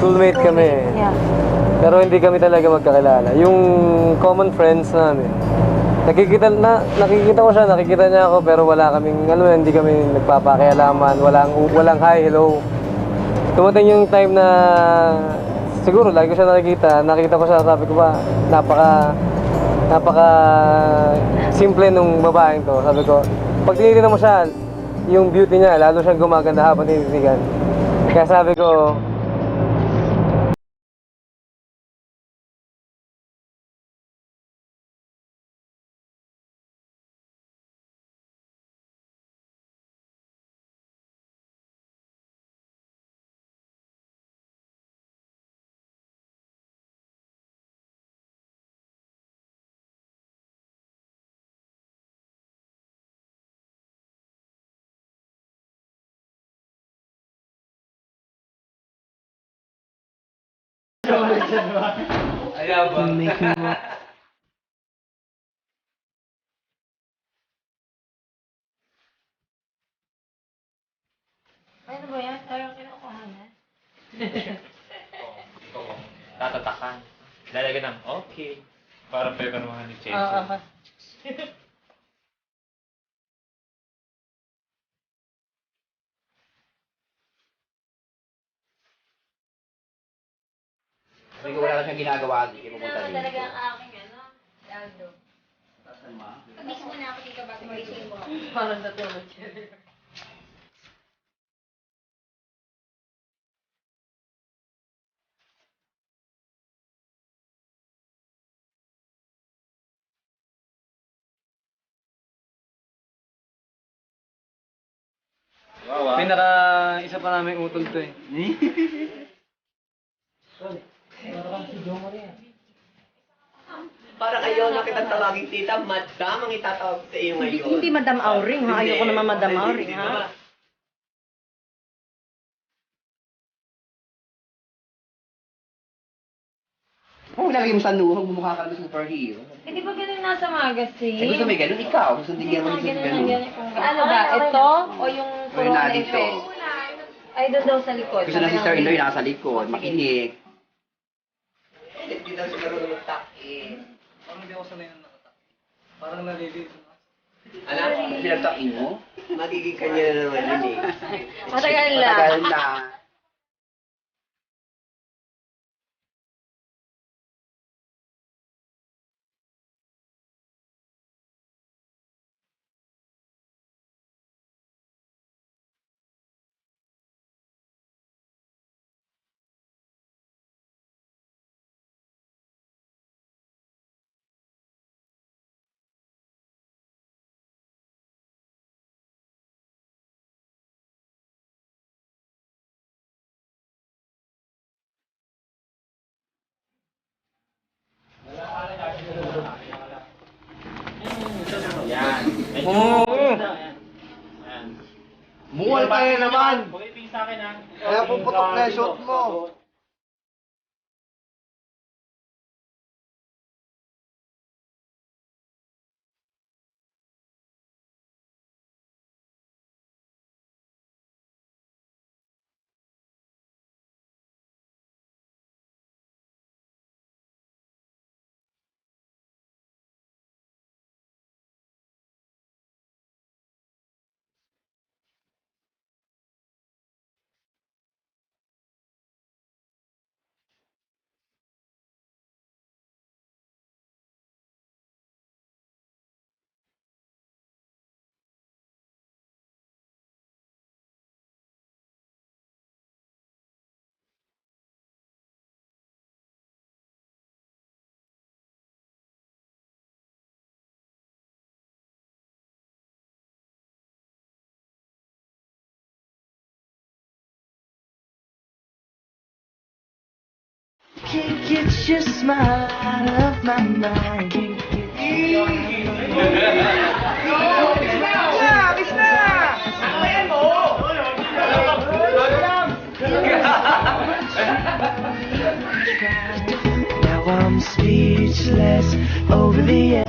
Schoolmate kami. Yeah. Pero hindi kami talaga magkakilala. Yung common friends namin. Nakikita ko siya, nakikita niya ako, pero wala kaming, hindi kami nagpapakialaman, walang hi, hello. Tumating yung time na, siguro, lagi ko siya nakita ko siya, sabi ko ba, napaka simple nung babaeng to. Sabi ko, pag tinitignan mo siya, yung beauty niya, lalo siyang gumaganda habang tinititigan. Kaya sabi ko, ayaw ba? Ano ba yan? Tayo kinukuha na. Tatatakan. Lalagyan ng okay. Para pagkanuhan ni Cheche. Oo. Sabi ko wala lang siyang ginagawa, hindi pupunta Ano dito. talaga ang aking Aldo. Pagising mo na ako dito bago magising mo. Parang natulog siya. Isa pa namin utol to eh. Para kayo nakitang tawagin tita, madam ang itatawag sa iyo ngayon. Hindi Madam Auring ha. Ayoko naman Madam Hindi, Auring hindi ha. naman. Oh, lagi mo sa nuhog, bumukha ka ng superhero. Eh, di ba ganun nasa magazine? Eh, gusto may ganun, ikaw. Gusto hindi ganun, gusto ganun. Ano ba? Ito? O yung O yung Corona nadito. effect? Ay, doon daw sa likod. Gusto ng sister-in-law yung nasa likod, makinig. Hindi daw siguro lumagtakin. Parang hindi ako sanay na nakatak. Parang nalilito. Alam, pinagtakin mo? Magiging kanya na naman yun eh. Matagal lang. Matagal na. Yan. Yan. Muwal ka na naman! Huwag iping sa akin ha. Kaya puputok na yung shot mo. Can't get your smile out of my mind. Now I'm speechless over the edge.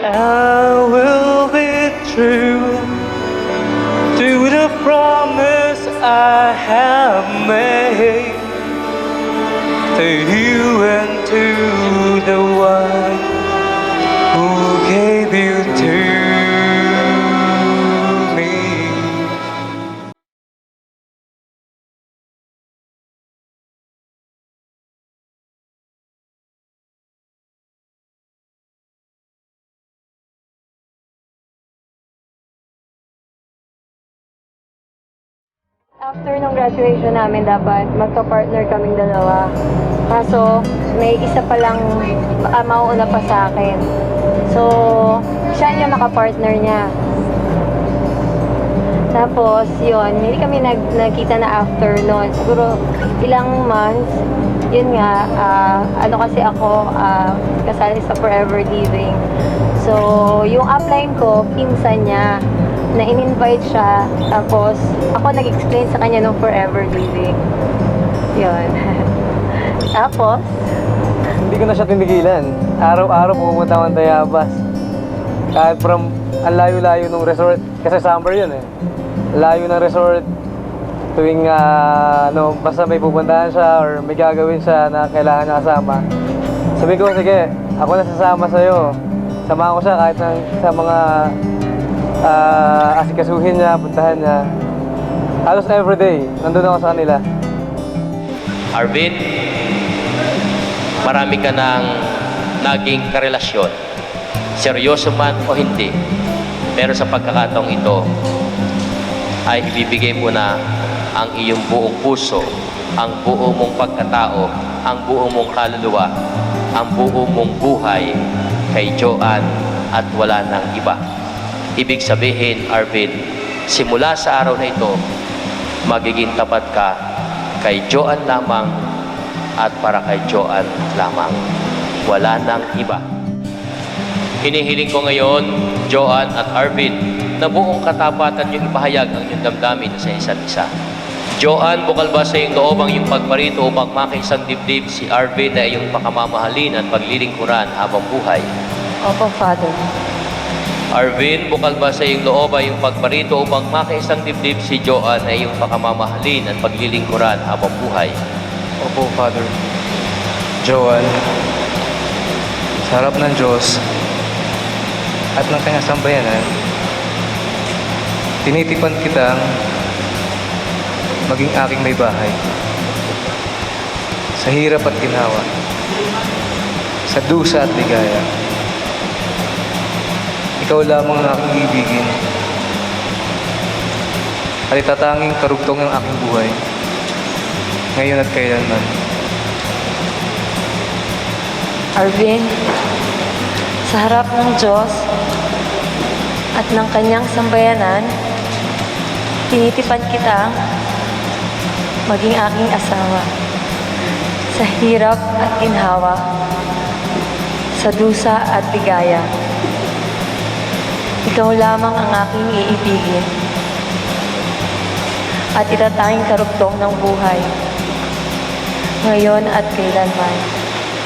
I will be true to the promise I have made to you and to the one who gave you to me. After nung graduation namin, dapat magka-partner kaming dalawa. Kaso, may isa pa lang mauuna pa sa akin. So, siya yung naka-partner niya. Tapos, yun, hindi kami nagkita na after noon. Siguro, ilang months, yun nga, ano kasi ako, kasali sa Forever Living. So, yung upline ko, pinsan niya, na in-invite siya. Tapos, ako nag-explain sa kanya ng Forever Living. Yun. Tapos, Hindi ko na siya tinigilan. Araw-araw pumunta akong Tayabas. Kahit from ang layo-layo ng resort. Kasi summer yun eh. Layo ng resort. Tuwing basta may pupuntahan siya or may gagawin siya na kailangan niya kasama. Sabi ko, sige, ako na sasama sa'yo. Sama ko siya kahit sa mga asikasuhin niya, puntahan niya. Halos everyday, nandun ako sa kanila. Arvin, marami ka ng naging karelasyon. Seryoso man o hindi. Pero sa pagkakataong ito, ay ibibigay mo na ang iyong buong puso, ang buo mong pagkatao, ang buo mong kaluluwa, ang buo mong buhay kay Joanne at wala nang iba. Ibig sabihin, Arvin, simula sa araw na ito, magiging tapat ka kay Joanne lamang at para kay Joanne lamang. Wala nang iba. Hinihiling ko ngayon, Joanne at Arvin, na buong katapatan yung ipahayag ang iyong damdamin sa isa't isa. Joanne, bukal ba sa iyong loob ang iyong pagparito upang makiisang dibdib si Arvin na iyong pakamamahalin at paglilingkuran habang buhay? Opo, Father. Arvin, bukal ba sa iyong loob ay iyong pagparito upang makiisang dibdib si Joanne na iyong pakamamahalin at paglilingkuran habang buhay? Opo, Father. Joanne, sa harap ng Diyos at ng kanyang sambayanan, tinitipan kitang maging aking may bahay. Sa hirap at ginhawa, sa dusa at ligaya, ikaw lamang ang aking ibigin at itatanging karugtong ng aking buhay, ngayon at kailanman. Arvin, sa harap ng Diyos at ng kanyang sambayanan, tinitipan kita maging aking asawa. Sa hirap at ginhawa, sa dusa at ligaya, ikaw lamang ang aking iibigin at itatanging karugtong ng buhay, ngayon at kailanman.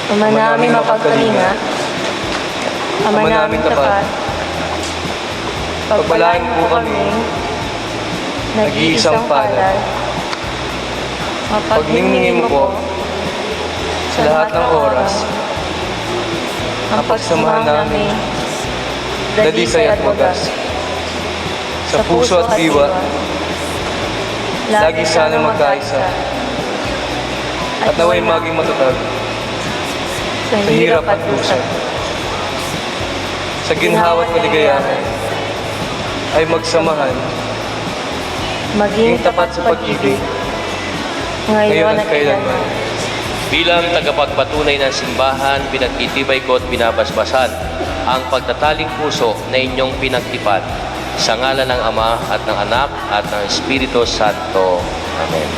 Ama namin mapagkalinga, Ama namin tapat, pagpalain po kami, nag-iisang palad, mapagningin mo po sa lahat ng oras, ang pagsamahan namin, dalisay at wagas, sa puso at diwa, lagi sana magkaisa, at naway maging matatag, sa hirap at dusa, sa ginhawa at kaligayahan, ay magsamahan, maging tapat sa pag-ibig, ngayon at kailanman. Bilang tagapagpatunay ng simbahan, pinagtitibay ko at binabasbasan ang pagtataling puso na inyong pinagtipan sa ngalan ng Ama at ng Anak at ng Espiritu Santo. Amen.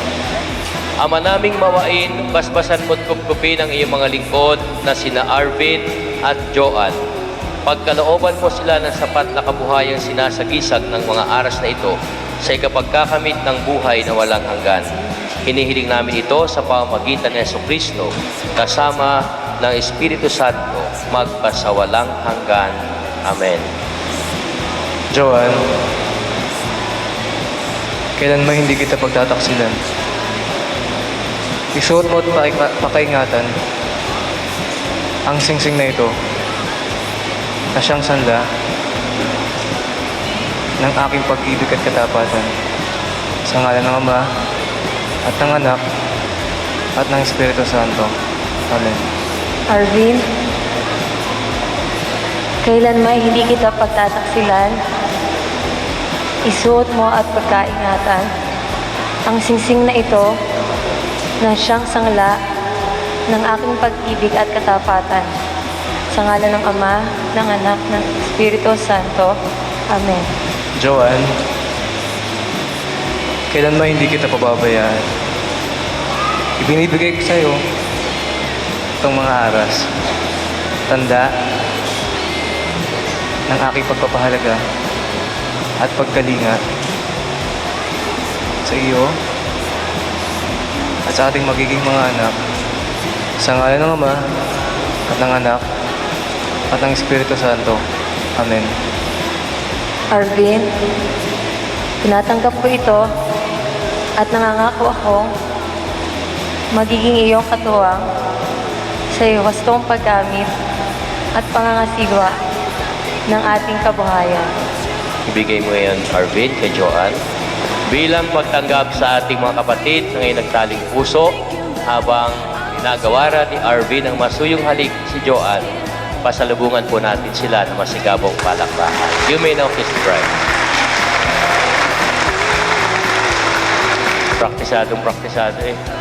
Ama naming mawain, basbasan mo't kupkupin ang iyong mga lingkod na sina Arvin at Joanne. Pagkalooban mo sila ng sapat na kabuhayang sinasagisag ng mga aras na ito sa ikapagkakamit ng buhay na walang hanggan. Hinihiling namin ito sa pamamagitan ng Jesucristo kasama ng Espiritu Santo magpasawalang hanggan. Amen. Joanne, kailanman hindi kita pagtataksilan. Isuot mo at pakaingatan ang singsing na ito na siyang sanla ng aking pag-ibig at katapatan sa ngalan ng Ama at ng Anak at ng Espiritu Santo. Amen. Arvin, kailanman hindi kita pagtataksilan. Isuot mo at pagkaingatan ang singsing na ito na siyang sangla ng aking pag-ibig at katapatan. Sa ngalan ng Ama, ng Anak, ng Espiritu Santo. Amen. Joanne, kailanman hindi kita pababayaan. Ibinibigay ko sa iyo itong mga aras. Tanda ng aking pagpapahalaga at pagkalinga sa iyo at sa ating magiging mga anak. Sa ngalan ng Ama at ng Anak at ng Espiritu Santo. Amen. Arvin, tinatanggap ko ito at nangangako akong magiging iyong katuwang sa iyo wastong paggamit at pangangasigwa ng ating kabuhayan. Ibigay mo yan, Arvin, kay Joanne. Bilang pagtanggap sa ating mga kapatid na ngayon nagtaling puso habang ginagawa ni Arvin ang masuyong halik si Joanne, pasalubungan po natin sila ng masigabong palakpakan. You may now kiss the bride. Praktisado eh.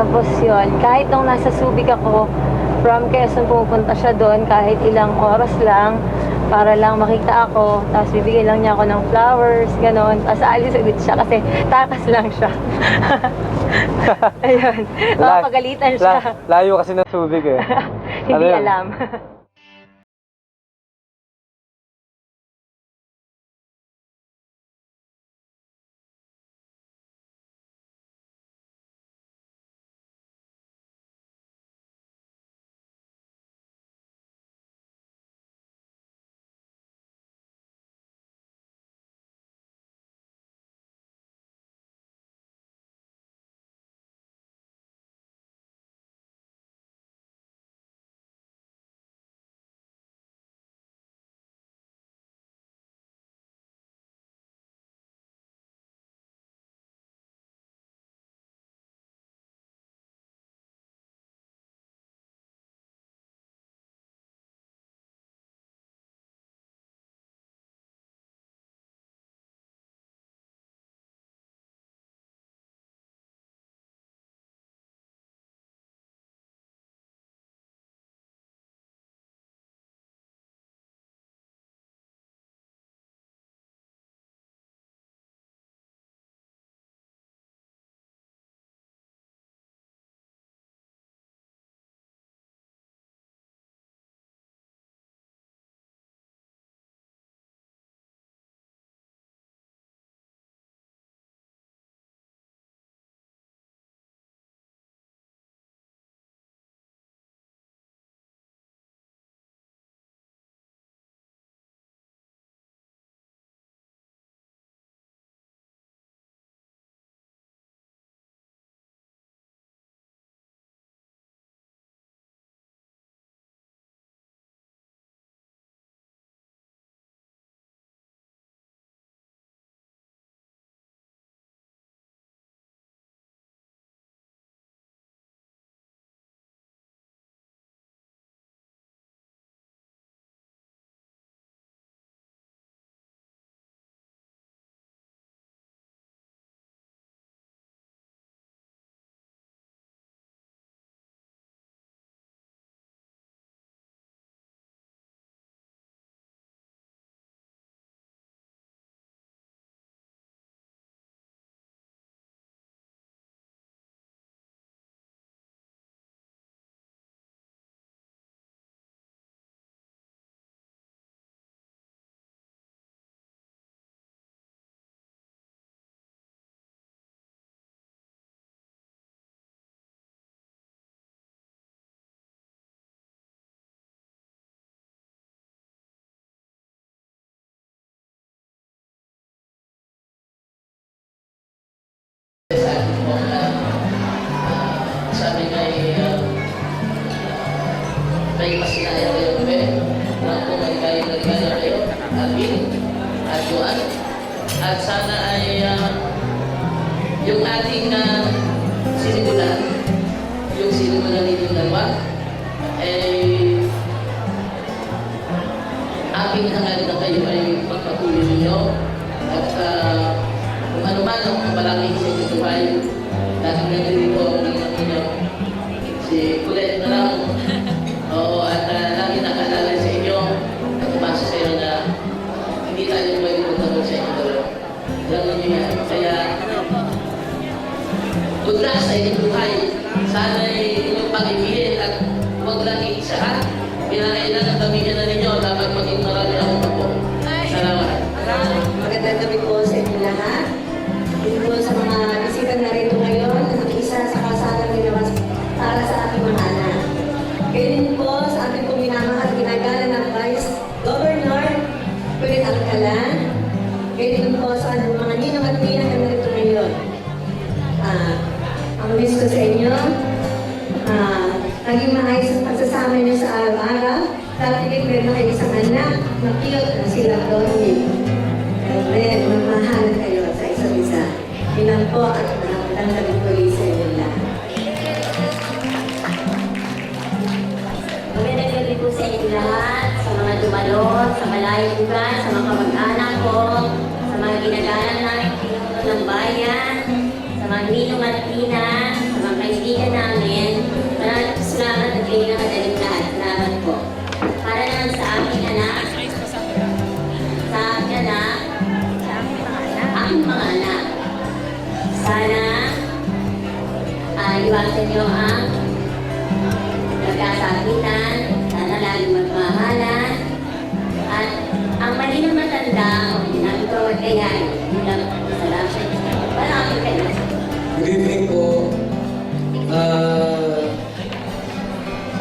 Tapos yun, kahit nung nasa Subic ako, from Quezon pumupunta siya doon kahit ilang oras lang para lang makita ako. Tapos bibigyan lang niya ako ng flowers, gano'n. Tapos aalis ulit siya kasi takas lang siya. Ayun, mapagalitan siya. Layo kasi ng Subic eh. Hindi Ano yun? alam. Sabi may masinaya kayo kami, kung may kayo kayo, Alvin, at Juan. At sana ay yung ating sinimulan, yung sinimulan ninyong dalawa, ay aking hangad na kayo ay magpatuloy ninyo. At kung ano man ang kabalangin sa inyong buhay, laging nandito ang ninyo. Si Kulit na lang. Oo, at lagi nakaalala sa inyo at umasa sa inyo na hindi tayo pwede magtanong sa inyo dalawa. Alam niyo yan. Kaya, good luck sa inyong buhay. Sana'y inyong pag-ibigin at huwag lang iisa ha. Pinakailangan kamihan na ninyo dapat maging marami akong po. Salamat. Magandang gabi po sa inyo lahat. Dito po sa mga bisita na rito ngayon, nakikisa sa kasadang ginawas para sa aking mga anak. Ganyan po sa ating pong minamahal ginagala ng Vice Governor Kulit Alcalan. Ganyan po sa mga ninong at ninang na rito ngayon. Ang wish ko sa inyo, naging maayos ang pagsasama niyo sa araw-araw. Tapos meron kayo isang anak na cute na sila Donnie. And then, magmahalan kayo sa isa't isa. Yun lang po at magandang gabi po sa inyo lahat. Magandang gabi po sa inyo lahat, sa mga dumalo, sa malayong lugar, sa mga kamag-anak ko, sa mga ginagalang namin pinuno ng bayan, sa mga ninong at tina, sa mga kaibigan iwasan niyo ang nagkasakitan, sana laging magmahalan, at ang mali na matanda, o ginamit ko magkayan, bilang salamat. Maraming kayo. Good evening po.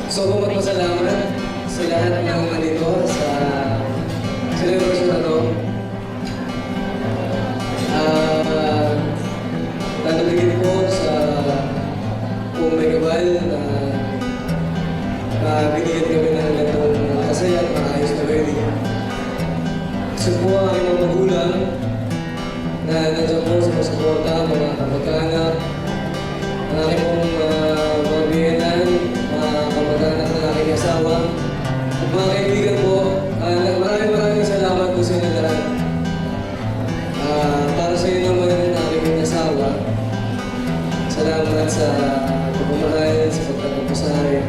Gusto ko magpasalamat sa lahat ng nandito sa celebration na to. Tatagigin po sa buong Megabal na binigyan kami ng ganitong kasaya at maayos na wedding. Gusto po ang aking mga magulang na nandiyan po sa pasuporta, mga kamag-anak, ang aking pong mga biyenan, mga kamag-anak ng aking asawa, at mga kaibigan po. Maraming salamat po sa inyo lahat. Para sa inyo naman ng aking asawa, salamat sa pagmamahal, sa pagtatapos sa akin.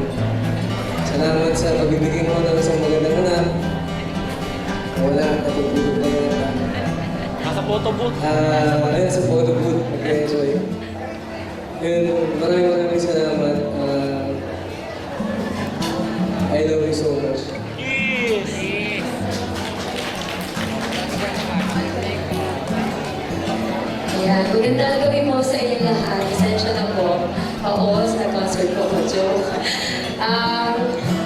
Salamat sa pagbibigay mo ng isang magandang anak. Wala, natutulog na yun. Nasa photo booth. Ayun, sa photo booth. Mag-enjoy. Yun, maraming salamat. I love you so much. Ayan, magandang gabi po sa inyong lahat. Pasensya na po. Oo, sa concert ko po, joke.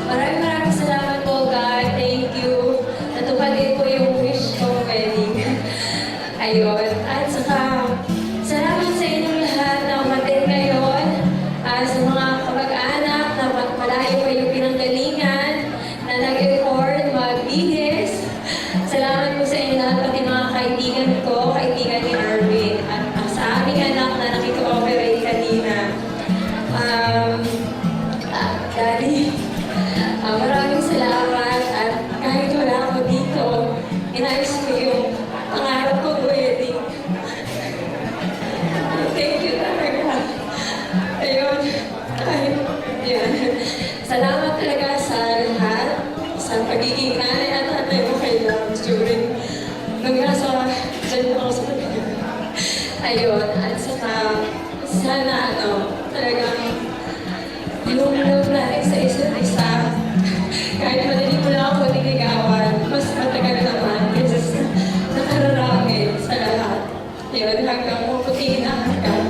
Maraming salamat po, God. Thank you. Natupad din po yung wish ko wedding. Ayun. At saka, salamat sa inyong lahat na umatin ngayon. Sa mga kamag-anak na malayo pa yung pinanggalingan, na nag-effort, magbihis. Salamat po sa inyo lahat, pati mga kaibigan ko, kaibigan ni Erwin, at sa aming anak na nakiko-operate kanina. Daddy, maraming salamat, at kahit wala ako dito, inayos ko yung pangarap ko wedding. Thank you talaga. Ayun, yun. Salamat talaga sa lahat, sa pagiging nanay at tatay mo kay Lord during nung nasa dyan ako sa pagiging. Ayun, at saka sana talagang yung love natin sa isa't isa, kahit madali mo lang ako niligawan, mas matagal naman kasi nakararami sa lahat. Yun, hanggang maputi na hanggang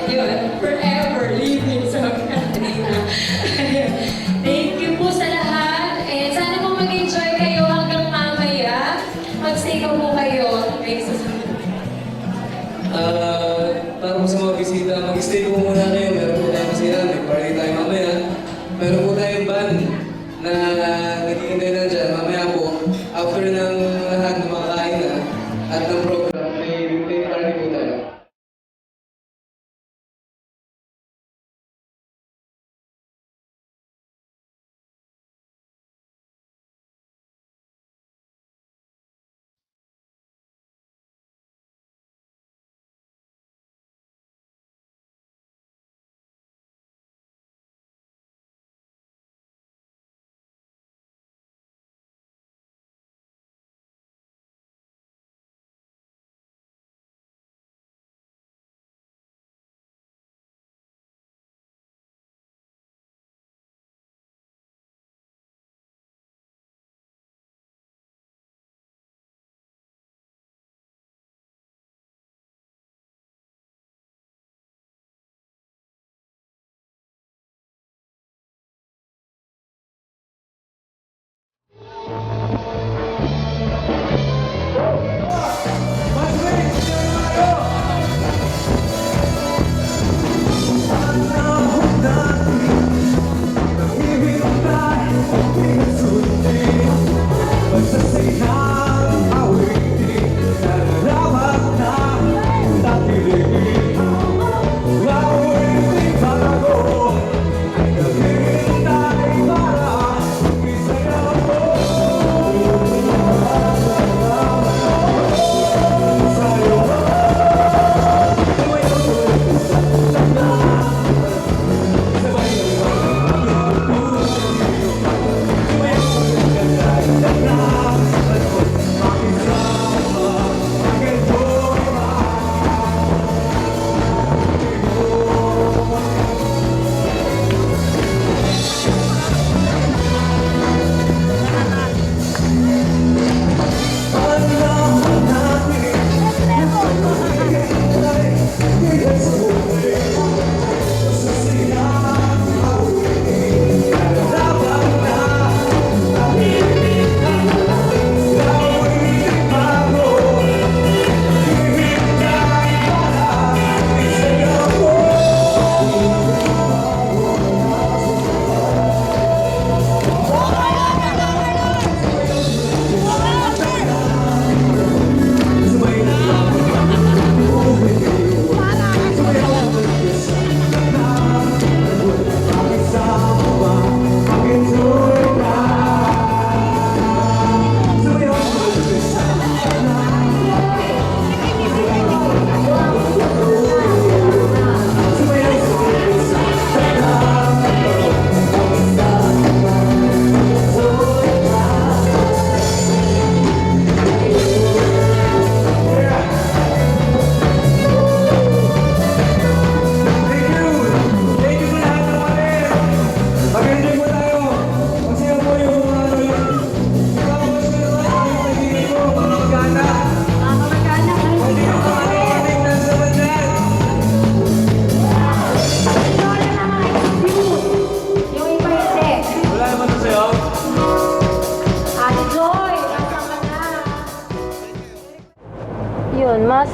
yun, forever living sa kanina. Thank you po sa lahat. And sana po mag-enjoy kayo hanggang mamaya. Mag-stay ko po kayo. Thanks sa Para po sa mga bisita, mag-stay po muna kayo. Meron po tayo kasi may party tayo mamaya. Meron po tayong band na naghihintay na dyan. Mamaya po, after ng lahat ng mga kain na at ng program, may party po tayo.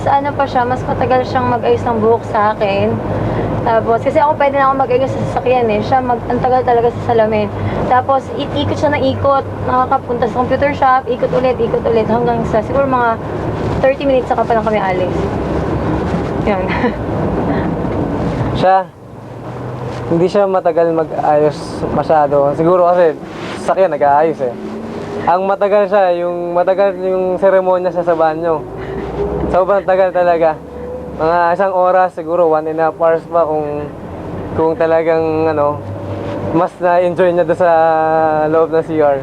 ano pa siya, mas matagal siyang mag-ayos ng buhok sa akin. Tapos, kasi ako pwede na ako mag-ayos sa sasakyan eh. Siya, ang tagal talaga sa salamin. Tapos, ikot siya ng ikot. Nakakapunta sa computer shop, ikot ulit, hanggang sa, siguro mga 30 minutes saka pa lang kami alis. Yan. Siya, hindi siya matagal mag-ayos masyado. Siguro kasi sasakyan nag-aayos eh. Ang matagal siya, yung matagal yung seremonya sa banyo. Sobrang tagal talaga. Mga 1 oras, siguro 1.5 hours pa kung talagang ano, mas na-enjoy niya doon sa loob ng CR.